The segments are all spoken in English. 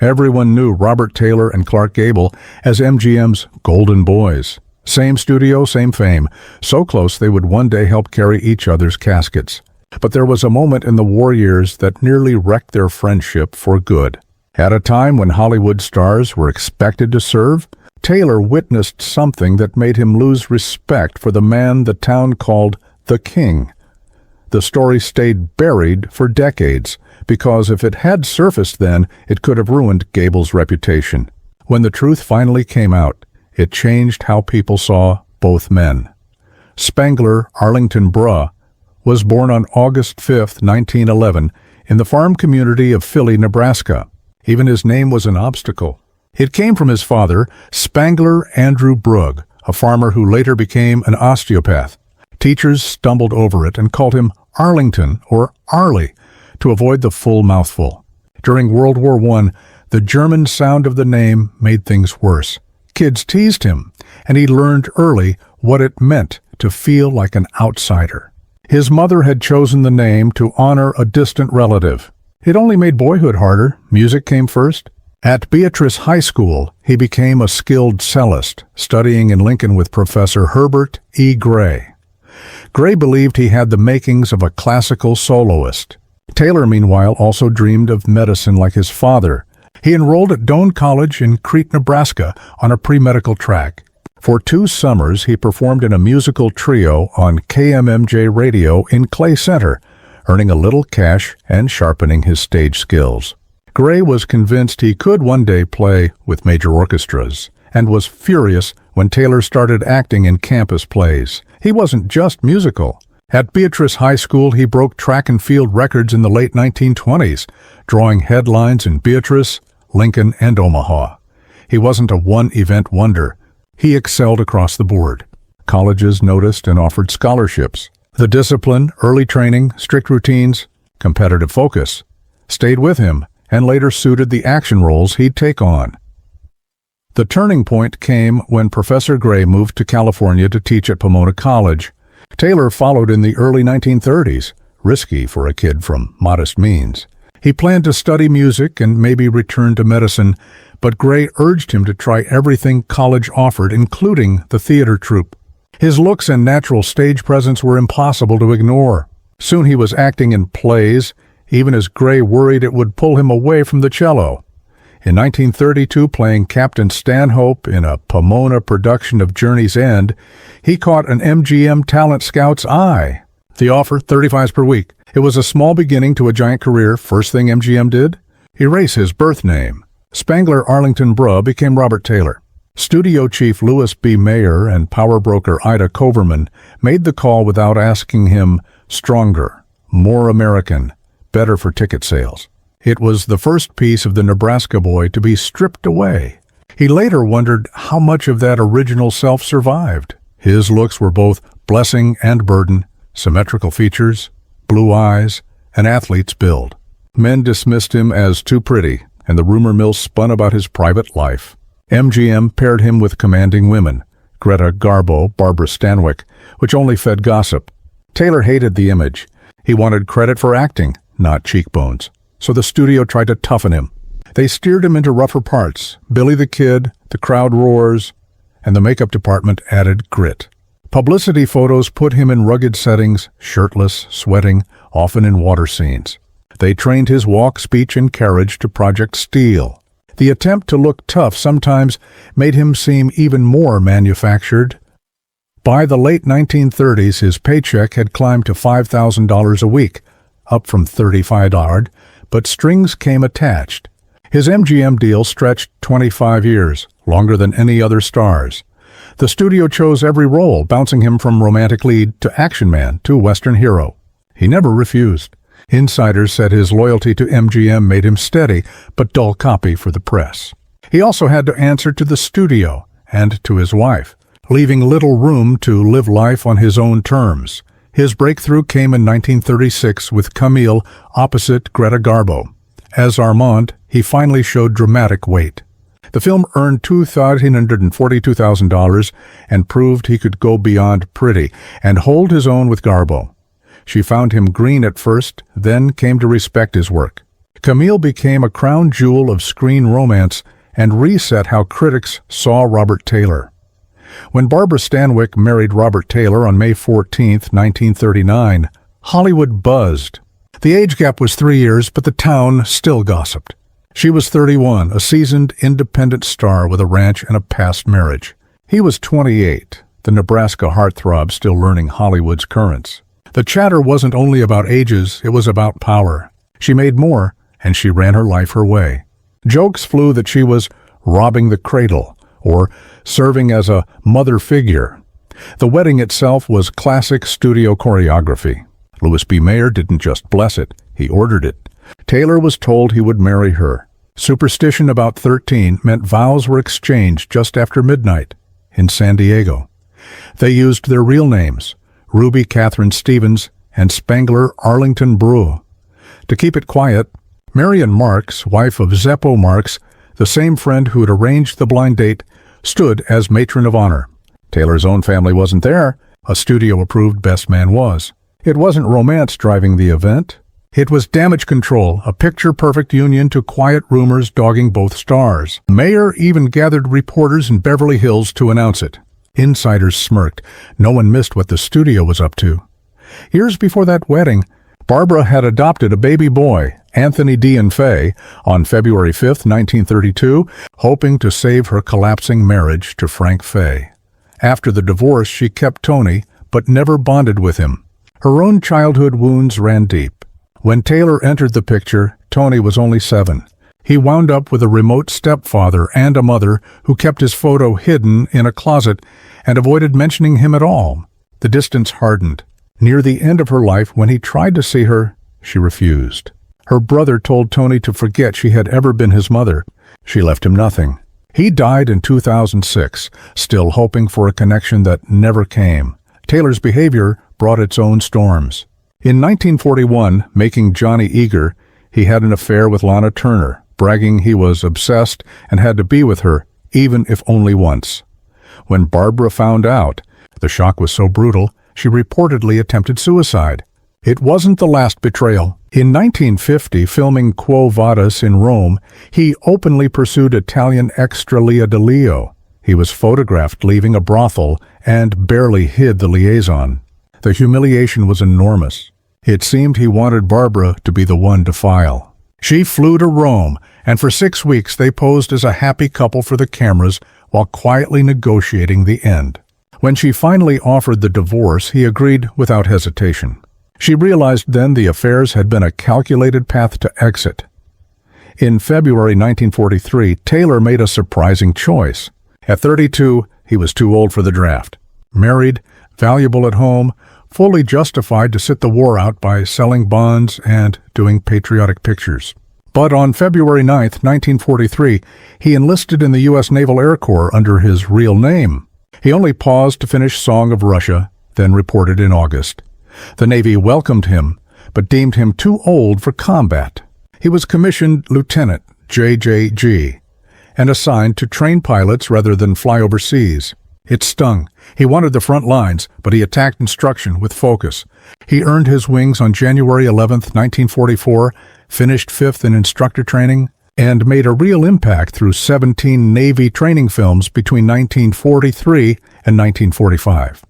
Everyone knew Robert Taylor and Clark Gable as MGM's Golden Boys. Same studio, same fame. So close they would one day help carry each other's caskets. But there was a moment in the war years that nearly wrecked their friendship for good. At a time when Hollywood stars were expected to serve, Taylor witnessed something that made him lose respect for the man the town called the King. The story stayed buried for decades, because if it had surfaced then, it could have ruined Gable's reputation. When the truth finally came out, it changed how people saw both men. Spangler Arlington Bruh was born on August 5, 1911, in the farm community of Philly, Nebraska. Even his name was an obstacle. It came from his father, Spangler Andrew Brugg, a farmer who later became an osteopath. Teachers stumbled over it and called him Arlington or Arlie to avoid the full mouthful. During World War I, the German sound of the name made things worse. Kids teased him, and he learned early what it meant to feel like an outsider. His mother had chosen the name to honor a distant relative. It only made boyhood harder. Music came first. At Beatrice High School, he became a skilled cellist, studying in Lincoln with Professor Herbert E. Gray. Gray believed he had the makings of a classical soloist. Taylor, meanwhile, also dreamed of medicine like his father. He enrolled at Doane College in Crete, Nebraska, on a pre-medical track. For 2 summers, he performed in a musical trio on KMMJ radio in Clay Center, earning a little cash and sharpening his stage skills. Gray was convinced he could one day play with major orchestras, and was furious when Taylor started acting in campus plays. He wasn't just musical. At Beatrice High School, he broke track and field records in the late 1920s, drawing headlines in Beatrice, Lincoln, and Omaha. He wasn't a one-event wonder. He excelled across the board. Colleges noticed and offered scholarships. The discipline, early training, strict routines, competitive focus stayed with him and later suited the action roles he'd take on. The turning point came when Professor Gray moved to California to teach at Pomona College. Taylor followed in the early 1930s, risky for a kid from modest means. He planned to study music and maybe return to medicine, but Gray urged him to try everything college offered, including the theater troupe. His looks and natural stage presence were impossible to ignore. Soon he was acting in plays, even as Gray worried it would pull him away from the cello. In 1932, playing Captain Stanhope in a Pomona production of Journey's End, he caught an MGM talent scout's eye. The offer, $35 per week. It was a small beginning to a giant career. First thing MGM did? Erase his birth name. Spangler Arlington Bruh became Robert Taylor. Studio chief Louis B. Mayer and power broker Ida Coverman made the call without asking him. Stronger, more American, better for ticket sales. It was the first piece of the Nebraska boy to be stripped away. He later wondered how much of that original self survived. His looks were both blessing and burden, symmetrical features, blue eyes, an athlete's build. Men dismissed him as too pretty, and the rumor mill spun about his private life. MGM paired him with commanding women, Greta Garbo, Barbara Stanwyck, which only fed gossip. Taylor hated the image. He wanted credit for acting, not cheekbones. So the studio tried to toughen him. They steered him into rougher parts. Billy the Kid, The Crowd Roars, and the makeup department added grit. Publicity photos put him in rugged settings, shirtless, sweating, often in water scenes. They trained his walk, speech, and carriage to Project Steel. The attempt to look tough sometimes made him seem even more manufactured. By the late 1930s, his paycheck had climbed to $5,000 a week, up from $35, but strings came attached. His MGM deal stretched 25 years, longer than any other star's. The studio chose every role, bouncing him from romantic lead to action man to Western hero. He never refused. Insiders said his loyalty to MGM made him steady, but dull copy for the press. He also had to answer to the studio and to his wife, leaving little room to live life on his own terms. His breakthrough came in 1936 with Camille opposite Greta Garbo. As Armand, he finally showed dramatic weight. The film earned $242,000 and proved he could go beyond pretty and hold his own with Garbo. She found him green at first, then came to respect his work. Camille became a crown jewel of screen romance and reset how critics saw Robert Taylor. When Barbara Stanwyck married Robert Taylor on May 14, 1939, Hollywood buzzed. The age gap was 3 years, but the town still gossiped. She was 31, a seasoned independent star with a ranch and a past marriage. He was 28, the Nebraska heartthrob still learning Hollywood's currents. The chatter wasn't only about ages, it was about power. She made more, and she ran her life her way. Jokes flew that she was robbing the cradle, or serving as a mother figure. The wedding itself was classic studio choreography. Louis B. Mayer didn't just bless it, he ordered it. Taylor was told he would marry her. Superstition about 13 meant vows were exchanged just after midnight in San Diego. They used their real names, Ruby Catherine Stevens and Spangler Arlington Brew. To keep it quiet, Marion Marks, wife of Zeppo Marks, the same friend who had arranged the blind date, stood as matron of honor. Taylor's own family wasn't there. A studio-approved best man was. It wasn't romance driving the event. It was damage control, a picture-perfect union to quiet rumors dogging both stars. Mayer even gathered reporters in Beverly Hills to announce it. Insiders smirked. No one missed what the studio was up to. Years before that wedding, Barbara had adopted a baby boy, Anthony Dean Fay, on February 5, 1932, hoping to save her collapsing marriage to Frank Fay. After the divorce, she kept Tony, but never bonded with him. Her own childhood wounds ran deep. When Taylor entered the picture, Tony was only 7. He wound up with a remote stepfather and a mother who kept his photo hidden in a closet and avoided mentioning him at all. The distance hardened. Near the end of her life, when he tried to see her, she refused. Her brother told Tony to forget she had ever been his mother. She left him nothing. He died in 2006, still hoping for a connection that never came. Taylor's behavior brought its own storms. In 1941, making Johnny Eager, he had an affair with Lana Turner, bragging he was obsessed and had to be with her, even if only once. When Barbara found out, the shock was so brutal, she reportedly attempted suicide. It wasn't the last betrayal. In 1950, filming Quo Vadis in Rome, he openly pursued Italian extra Lea de Leo. He was photographed leaving a brothel and barely hid the liaison. The humiliation was enormous. It seemed he wanted Barbara to be the one to file. She flew to Rome, and for 6 weeks they posed as a happy couple for the cameras while quietly negotiating the end. When she finally offered the divorce, he agreed without hesitation. She realized then the affairs had been a calculated path to exit. In February 1943, Taylor made a surprising choice. At 32, he was too old for the draft. Married, valuable at home, fully justified to sit the war out by selling bonds and doing patriotic pictures. But on February 9, 1943, he enlisted in the U.S. Naval Air Corps under his real name. He only paused to finish Song of Russia, then reported in August. The Navy welcomed him, but deemed him too old for combat. He was commissioned Lieutenant, JJG, and assigned to train pilots rather than fly overseas. It stung. He wanted the front lines, but he attacked instruction with focus. He earned his wings on January 11, 1944, finished 5th in instructor training, and made a real impact through 17 Navy training films between 1943 and 1945.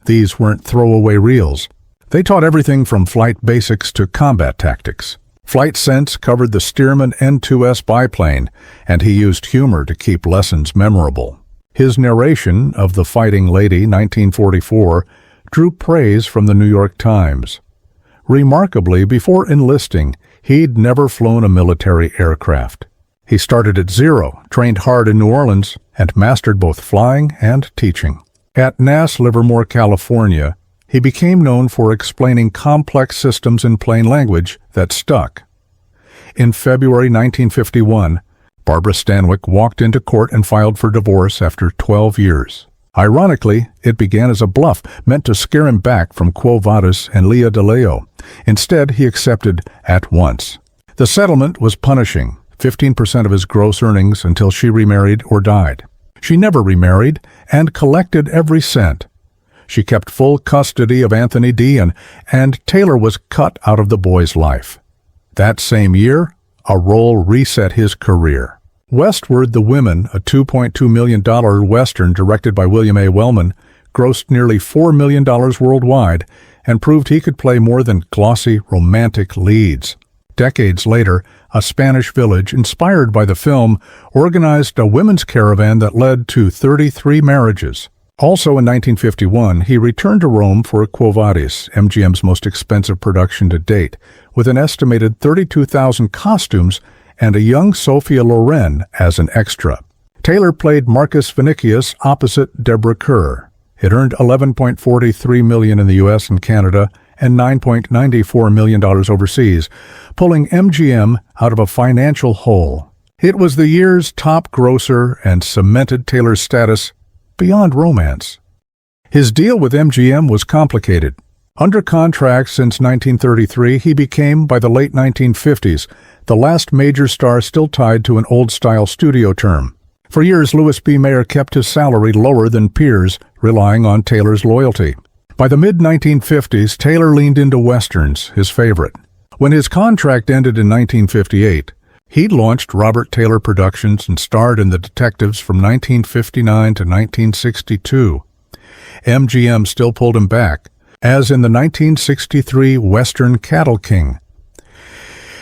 These weren't throwaway reels. They taught everything from flight basics to combat tactics. Flight Sense covered the Stearman N-2S biplane, and he used humor to keep lessons memorable. His narration of The Fighting Lady, 1944, drew praise from the New York Times. Remarkably, before enlisting, he'd never flown a military aircraft. He started at zero, trained hard in New Orleans, and mastered both flying and teaching. At NAS Livermore, California, he became known for explaining complex systems in plain language that stuck. In February 1951, Barbara Stanwyck walked into court and filed for divorce after 12 years. Ironically, it began as a bluff meant to scare him back from Quo Vadis and Lea de Leo. Instead, he accepted at once. The settlement was punishing, 15% of his gross earnings until she remarried or died. She never remarried and collected every cent. She kept full custody of Anthony Dean, and Taylor was cut out of the boy's life. That same year, A role reset his career. Westward the Women, a $2.2 million Western directed by William A. Wellman, grossed nearly $4 million worldwide and proved he could play more than glossy, romantic leads. Decades later, a Spanish village inspired by the film organized a women's caravan that led to 33 marriages. Also in 1951, he returned to Rome for Quo Vadis, MGM's most expensive production to date, with an estimated 32,000 costumes and a young Sophia Loren as an extra. Taylor played Marcus Vinicius opposite Deborah Kerr. It earned $11.43 million in the U.S. and Canada and $9.94 million overseas, pulling MGM out of a financial hole. It was the year's top grosser and cemented Taylor's status beyond romance. His deal with MGM was complicated. Under contract since 1933, he became, by the late 1950s, the last major star still tied to an old-style studio term. For years, Louis B. Mayer kept his salary lower than peers, relying on Taylor's loyalty. By the mid-1950s, Taylor leaned into westerns, his favorite. When his contract ended in 1958, he launched Robert Taylor Productions and starred in The Detectives from 1959 to 1962. MGM still pulled him back, as in the 1963 Western Cattle King.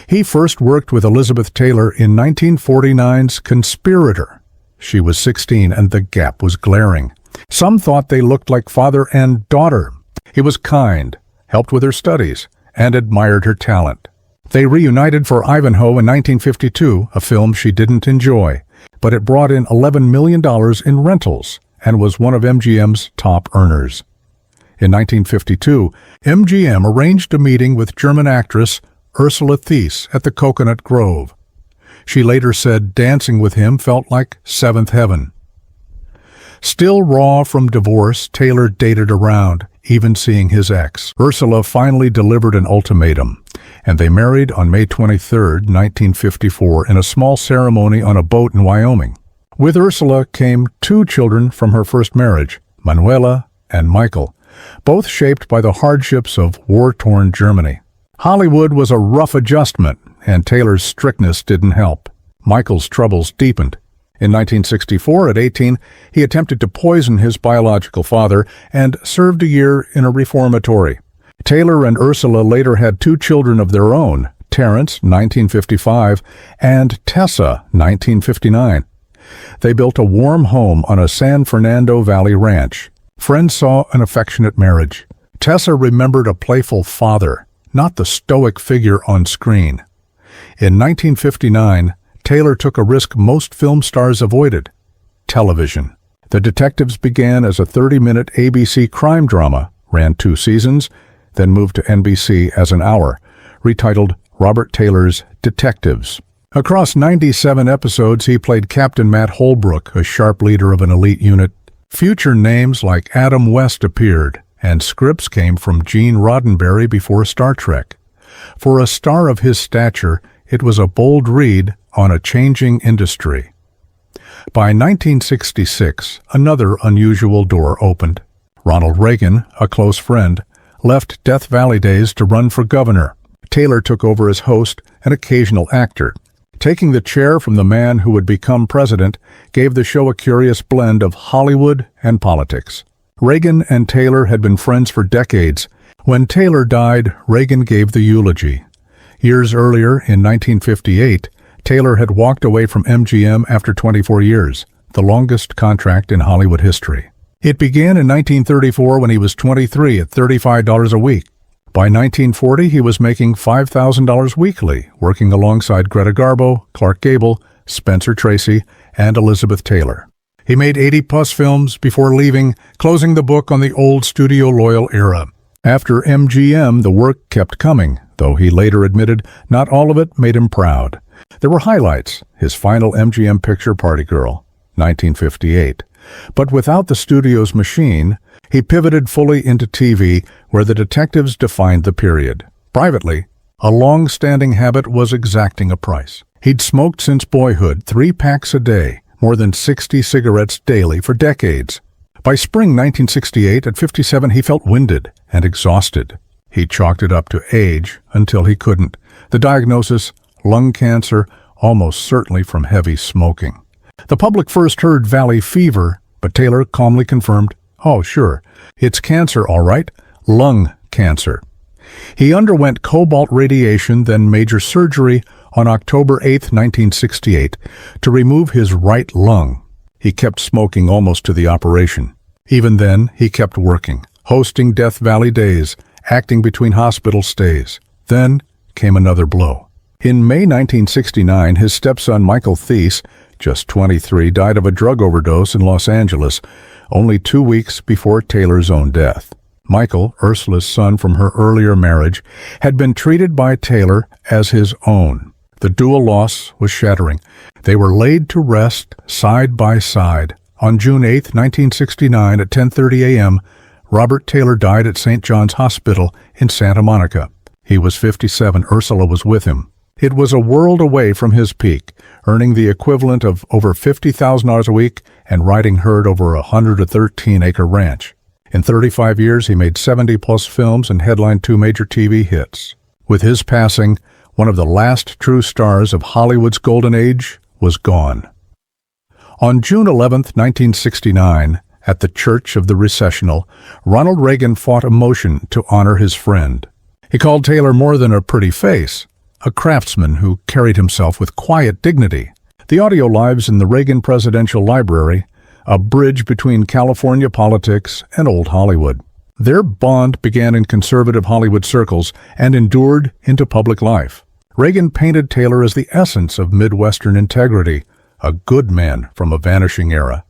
He first worked with Elizabeth Taylor in 1949's Conspirator. She was 16 and the gap was glaring. Some thought they looked like father and daughter. He was kind, helped with her studies, and admired her talent. They reunited for Ivanhoe in 1952, a film she didn't enjoy, but it brought in $11 million in rentals and was one of MGM's top earners. In 1952, MGM arranged a meeting with German actress Ursula Thiess at the Coconut Grove. She later said dancing with him felt like seventh heaven. Still raw from divorce, Taylor dated around, even seeing his ex. Ursula finally delivered an ultimatum, and they married on May 23, 1954, in a small ceremony on a boat in Wyoming. With Ursula came 2 children from her first marriage, Manuela and Michael, both shaped by the hardships of war-torn Germany. Hollywood was a rough adjustment, and Taylor's strictness didn't help. Michael's troubles deepened. In 1964, at 18, he attempted to poison his biological father and served a year in a reformatory. Taylor and Ursula later had 2 children of their own, Terrence, 1955, and Tessa, 1959. They built a warm home on a San Fernando Valley ranch. Friends saw an affectionate marriage. Tessa remembered a playful father, not the stoic figure on screen. In 1959, Taylor took a risk most film stars avoided: television. The Detectives began as a 30-minute ABC crime drama, ran 2 seasons, then moved to NBC as an hour, retitled Robert Taylor's Detectives. Across 97 episodes, he played Captain Matt Holbrook, a sharp leader of an elite unit. Future names like Adam West appeared, and scripts came from Gene Roddenberry before Star Trek. For a star of his stature, it was a bold read on a changing industry. By 1966, another unusual door opened. Ronald Reagan, a close friend, left Death Valley days to run for governor. Taylor took over as host and occasional actor. Taking the chair from the man who would become president gave the show a curious blend of Hollywood and politics. Reagan and Taylor had been friends for decades. When Taylor died, Reagan gave the eulogy. Years earlier, in 1958, Taylor had walked away from MGM after 24 years, the longest contract in Hollywood history. It began in 1934 when he was 23 at $35 a week. By 1940, he was making $5,000 weekly, working alongside Greta Garbo, Clark Gable, Spencer Tracy, and Elizabeth Taylor. He made 80-plus films before leaving, closing the book on the old studio-loyal era. After MGM, the work kept coming, though he later admitted not all of it made him proud. There were highlights: his final MGM picture, Party Girl, 1958. But without the studio's machine, he pivoted fully into TV, where The Detectives defined the period. Privately, a long-standing habit was exacting a price. He'd smoked since boyhood, 3 packs a day, more than 60 cigarettes daily for decades. By spring 1968, at 57, he felt winded and exhausted. He chalked it up to age until he couldn't. The diagnosis: lung cancer, almost certainly from heavy smoking. The public first heard valley fever, but Taylor calmly confirmed, "Oh, sure, it's cancer, all right, lung cancer." He underwent cobalt radiation, then major surgery on October 8, 1968, to remove his right lung. He kept smoking almost to the operation. Even then, he kept working, hosting Death Valley Days, acting between hospital stays. Then came another blow. In May 1969, his stepson Michael Thies, just 23, died of a drug overdose in Los Angeles, only 2 weeks before Taylor's own death. Michael, Ursula's son from her earlier marriage, had been treated by Taylor as his own. The dual loss was shattering. They were laid to rest side by side. On June 8, 1969, at 10:30 a.m., Robert Taylor died at St. John's Hospital in Santa Monica. He was 57. Ursula was with him. It was a world away from his peak, earning the equivalent of over $50,000 a week and riding herd over a 113-acre ranch. In 35 years, he made 70-plus films and headlined 2 major TV hits. With his passing, one of the last true stars of Hollywood's golden age was gone. On June 11, 1969, at the Church of the Recessional, Ronald Reagan fought a motion to honor his friend. He called Taylor more than a pretty face, a craftsman who carried himself with quiet dignity. The audio lives in the Reagan Presidential Library, a bridge between California politics and old Hollywood. Their bond began in conservative Hollywood circles and endured into public life. Reagan painted Taylor as the essence of Midwestern integrity, a good man from a vanishing era.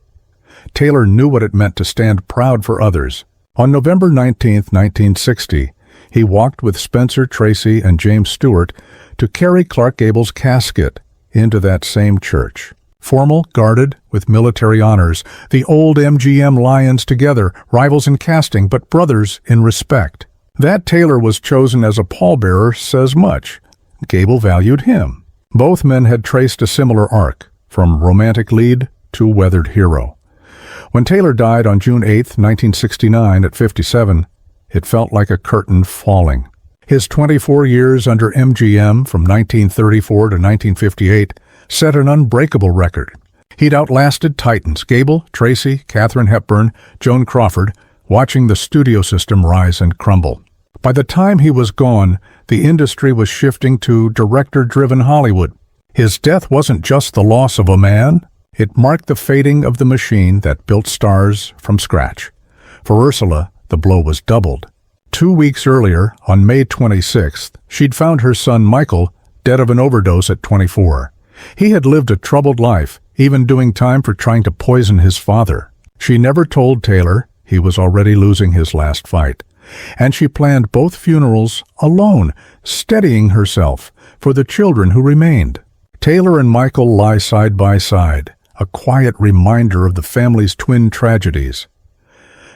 Taylor knew what it meant to stand proud for others. On November 19, 1960, he walked with Spencer Tracy and James Stewart to carry Clark Gable's casket into that same church. Formal, guarded, with military honors, the old MGM Lions together, rivals in casting but brothers in respect. That Taylor was chosen as a pallbearer says much. Gable valued him. Both men had traced a similar arc, from romantic lead to weathered hero. When Taylor died on June 8, 1969, at 57, it felt like a curtain falling. His 24 years under MGM from 1934 to 1958 set an unbreakable record. He'd outlasted titans Gable, Tracy, Katharine Hepburn, Joan Crawford, watching the studio system rise and crumble. By the time he was gone, the industry was shifting to director-driven Hollywood. His death wasn't just the loss of a man, it marked the fading of the machine that built stars from scratch. For Ursula, the blow was doubled. 2 weeks earlier, on May 26th, she'd found her son Michael dead of an overdose at 24. He had lived a troubled life, even doing time for trying to poison his father. She never told Taylor he was already losing his last fight. And she planned both funerals alone, steadying herself for the children who remained. Taylor and Michael lie side by side, a quiet reminder of the family's twin tragedies.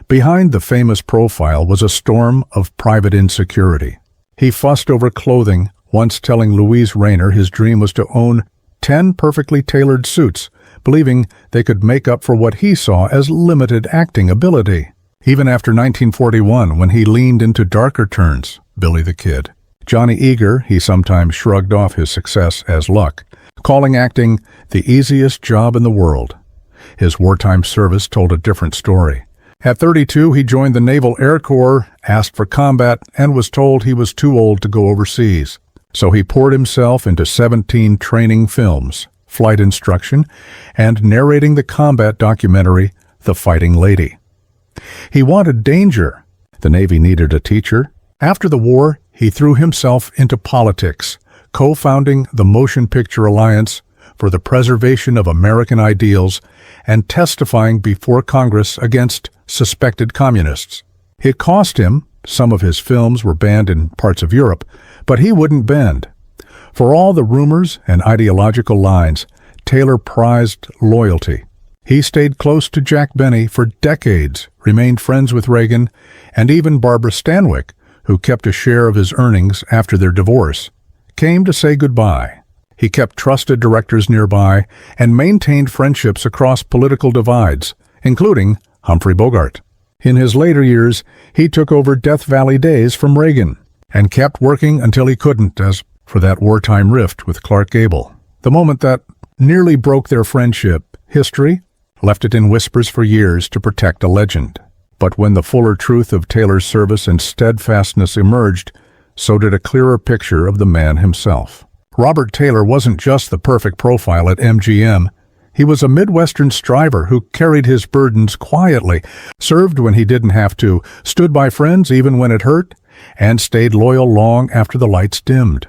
Behind the famous profile was a storm of private insecurity. He fussed over clothing, once telling Louise Rayner his dream was to own 10 perfectly tailored suits, believing they could make up for what he saw as limited acting ability. Even after 1941, when he leaned into darker turns, Billy the Kid. Johnny Eager, he sometimes shrugged off his success as luck, calling acting the easiest job in the world. His wartime service told a different story. At 32, he joined the Naval Air Corps, asked for combat, and was told he was too old to go overseas. So he poured himself into 17 training films, flight instruction, and narrating the combat documentary, The Fighting Lady. He wanted danger. The Navy needed a teacher. After the war, he threw himself into politics, co-founding the Motion Picture Alliance for the Preservation of American Ideals and testifying before Congress against suspected communists. It cost him. Some of his films were banned in parts of Europe, but he wouldn't bend. For all the rumors and ideological lines, Taylor prized loyalty. He stayed close to Jack Benny for decades, remained friends with Reagan, and even Barbara Stanwyck, who kept a share of his earnings after their divorce, came to say goodbye. He kept trusted directors nearby and maintained friendships across political divides, including Humphrey Bogart. In his later years, he took over Death Valley Days from Reagan and kept working until he couldn't, as for that wartime rift with Clark Gable. The moment that nearly broke their friendship, history left it in whispers for years to protect a legend. But when the fuller truth of Taylor's service and steadfastness emerged, so did a clearer picture of the man himself. Robert Taylor wasn't just the perfect profile at MGM. He was a Midwestern striver who carried his burdens quietly, served when he didn't have to, stood by friends even when it hurt, and stayed loyal long after the lights dimmed.